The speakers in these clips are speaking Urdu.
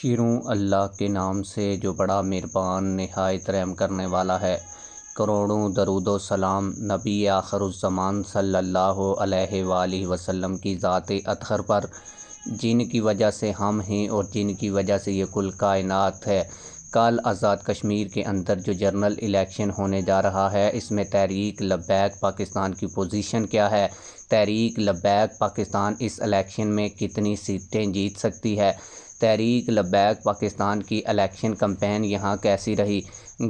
شروع اللہ کے نام سے جو بڑا مہربان نہایت رحم کرنے والا ہے۔ کروڑوں درود و سلام نبی آخر الزمان صلی اللہ علیہ وآلہ وسلم کی ذات اطہر پر، جن کی وجہ سے ہم ہیں اور جن کی وجہ سے یہ کل کائنات ہے۔ کل آزاد کشمیر کے اندر جو جنرل الیکشن ہونے جا رہا ہے، اس میں تحریک لبیک پاکستان کی پوزیشن کیا ہے؟ تحریک لبیک پاکستان اس الیکشن میں کتنی سیٹیں جیت سکتی ہے؟ تحریک لبیک پاکستان کی الیکشن کمپین یہاں کیسی رہی؟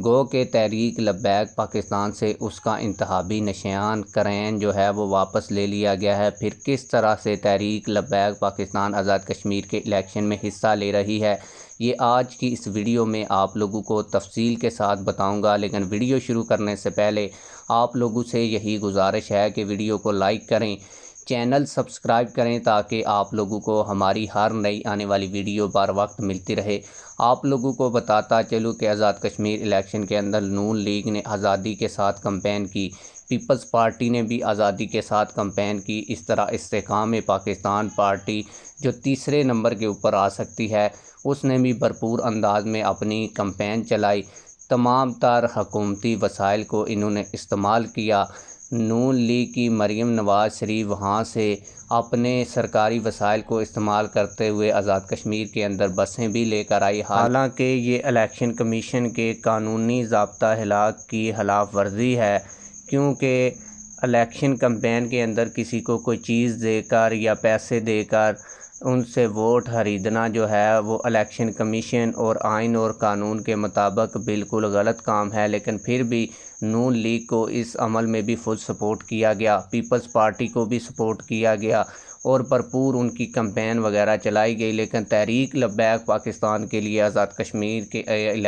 گو کہ تحریک لبیک پاکستان سے اس کا انتخابی نشان کرین جو ہے وہ واپس لے لیا گیا ہے۔ پھر کس طرح سے تحریک لبیک پاکستان آزاد کشمیر کے الیکشن میں حصہ لے رہی ہے، یہ آج کی اس ویڈیو میں آپ لوگوں کو تفصیل کے ساتھ بتاؤں گا۔ لیکن ویڈیو شروع کرنے سے پہلے آپ لوگوں سے یہی گزارش ہے کہ ویڈیو کو لائک کریں، چینل سبسکرائب کریں تاکہ آپ لوگوں کو ہماری ہر نئی آنے والی ویڈیو بر وقت ملتی رہے۔ آپ لوگوں کو بتاتا چلوں کہ آزاد کشمیر الیکشن کے اندر نون لیگ نے آزادی کے ساتھ کمپین کی، پیپلز پارٹی نے بھی آزادی کے ساتھ کمپین کی۔ اس طرح استحکام پاکستان پارٹی جو تیسرے نمبر کے اوپر آ سکتی ہے، اس نے بھی بھرپور انداز میں اپنی کمپین چلائی۔ تمام تر حکومتی وسائل کو انہوں نے استعمال کیا۔ نون لیگ کی مریم نواز شریف وہاں سے اپنے سرکاری وسائل کو استعمال کرتے ہوئے آزاد کشمیر کے اندر بسیں بھی لے کر آئی، حالانکہ یہ الیکشن کمیشن کے قانونی ضابطہ اخلاق کی خلاف ورزی ہے، کیونکہ الیکشن کمپین کے اندر کسی کو کوئی چیز دے کر یا پیسے دے کر ان سے ووٹ خریدنا جو ہے وہ الیکشن کمیشن اور آئین اور قانون کے مطابق بالکل غلط کام ہے۔ لیکن پھر بھی نون لیگ کو اس عمل میں بھی فل سپورٹ کیا گیا، پیپلز پارٹی کو بھی سپورٹ کیا گیا اور بھرپور ان کی کمپین وغیرہ چلائی گئی۔ لیکن تحریک لبیک پاکستان کے لیے آزاد کشمیر کے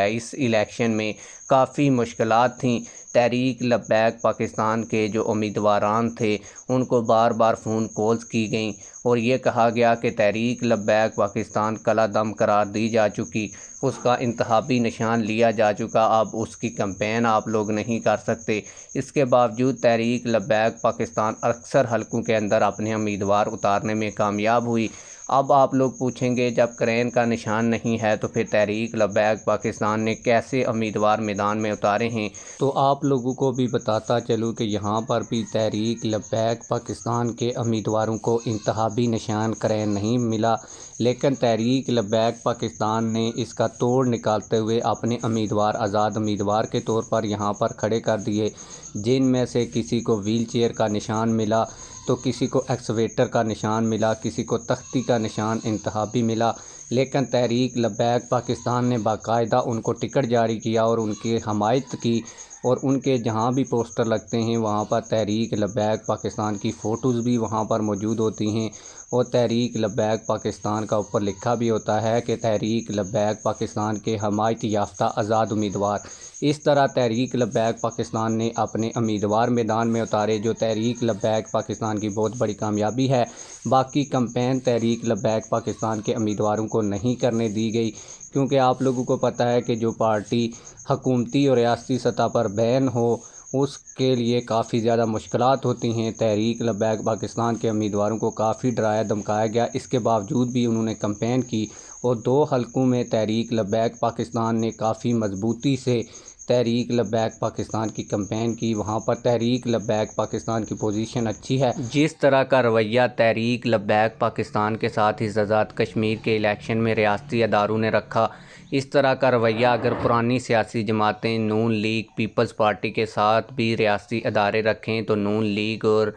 اس الیکشن میں کافی مشکلات تھیں۔ تحریک لبیک پاکستان کے جو امیدواران تھے ان کو بار بار فون کالز کی گئیں اور یہ کہا گیا کہ تحریک لبیک پاکستان کلا دم قرار دی جا چکی، اس کا انتخابی نشان لیا جا چکا، اب اس کی کمپین آپ لوگ نہیں کر سکتے۔ اس کے باوجود تحریک لبیک پاکستان اکثر حلقوں کے اندر اپنے امیدوار اتارنے میں کامیاب ہوئی۔ اب آپ لوگ پوچھیں گے جب کرین کا نشان نہیں ہے تو پھر تحریک لبیک پاکستان نے کیسے امیدوار میدان میں اتارے ہیں؟ تو آپ لوگوں کو بھی بتاتا چلوں کہ یہاں پر بھی تحریک لبیک پاکستان کے امیدواروں کو انتخابی نشان کرین نہیں ملا، لیکن تحریک لبیک پاکستان نے اس کا توڑ نکالتے ہوئے اپنے امیدوار آزاد امیدوار کے طور پر یہاں پر کھڑے کر دیے، جن میں سے کسی کو ویل چیئر کا نشان ملا تو کسی کو ایکسویٹر کا نشان ملا، کسی کو تختی کا نشان انتخابی ملا۔ لیکن تحریک لبیک پاکستان نے باقاعدہ ان کو ٹکٹ جاری کیا اور ان کی حمایت کی، اور ان کے جہاں بھی پوسٹر لگتے ہیں وہاں پر تحریک لبیک پاکستان کی فوٹوز بھی وہاں پر موجود ہوتی ہیں، اور تحریک لبیک پاکستان کا اوپر لکھا بھی ہوتا ہے کہ تحریک لبیک پاکستان کے حمایت یافتہ آزاد امیدوار۔ اس طرح تحریک لبیک پاکستان نے اپنے امیدوار میدان میں اتارے، جو تحریک لبیک پاکستان کی بہت بڑی کامیابی ہے۔ باقی کمپین تحریک لبیک پاکستان کے امیدواروں کو نہیں کرنے دی گئی، کیونکہ آپ لوگوں کو پتہ ہے کہ جو پارٹی حکومتی اور ریاستی سطح پر بین ہو اس کے لیے کافی زیادہ مشکلات ہوتی ہیں۔ تحریک لبیک پاکستان کے امیدواروں کو کافی ڈرایا دھمکایا گیا، اس کے باوجود بھی انہوں نے کمپین کی، اور 2 حلقوں میں تحریک لبیک پاکستان نے کافی مضبوطی سے تحریک لبیک پاکستان کی کمپین کی۔ وہاں پر تحریک لبیک پاکستان کی پوزیشن اچھی ہے۔ جس طرح کا رویہ تحریک لبیک پاکستان کے ساتھ اس آزاد کشمیر کے الیکشن میں ریاستی اداروں نے رکھا، اس طرح کا رویہ اگر پرانی سیاسی جماعتیں نون لیگ پیپلز پارٹی کے ساتھ بھی ریاستی ادارے رکھیں تو نون لیگ اور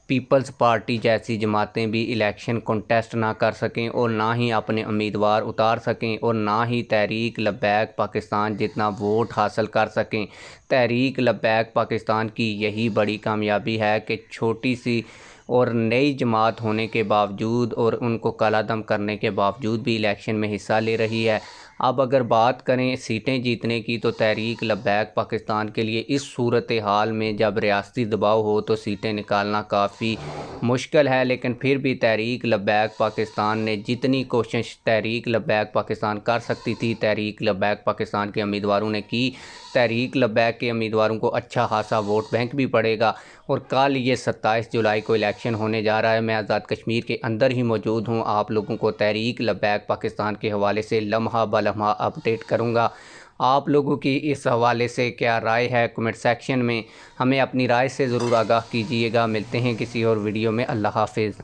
پیپلز پارٹی جیسی جماعتیں بھی الیکشن کنٹیسٹ نہ کر سکیں اور نہ ہی اپنے امیدوار اتار سکیں اور نہ ہی تحریک لبیک پاکستان جتنا ووٹ حاصل کر سکیں۔ تحریک لبیک پاکستان کی یہی بڑی کامیابی ہے کہ چھوٹی سی اور نئی جماعت ہونے کے باوجود اور ان کو کالا دم کرنے کے باوجود بھی الیکشن میں حصہ لے رہی ہے۔ اب اگر بات کریں سیٹیں جیتنے کی تو تحریک لبیک پاکستان کے لیے اس صورتحال میں جب ریاستی دباؤ ہو تو سیٹیں نکالنا کافی مشکل ہے، لیکن پھر بھی تحریک لبیک پاکستان نے جتنی کوشش تحریک لبیک پاکستان کر سکتی تھی تحریک لبیک پاکستان کے امیدواروں نے کی۔ تحریک لبیک کے امیدواروں کو اچھا خاصا ووٹ بینک بھی پڑے گا، اور کل یہ 27 جولائی کو الیکشن ہونے جا رہا ہے۔ میں آزاد کشمیر کے اندر ہی موجود ہوں، آپ لوگوں کو تحریک لبیک پاکستان کے حوالے سے لمحہ بلمحہ اپڈیٹ کروں گا۔ آپ لوگوں کی اس حوالے سے کیا رائے ہے کمنٹ سیکشن میں ہمیں اپنی رائے سے ضرور آگاہ کیجیے گا۔ ملتے ہیں کسی اور ویڈیو میں، اللہ حافظ۔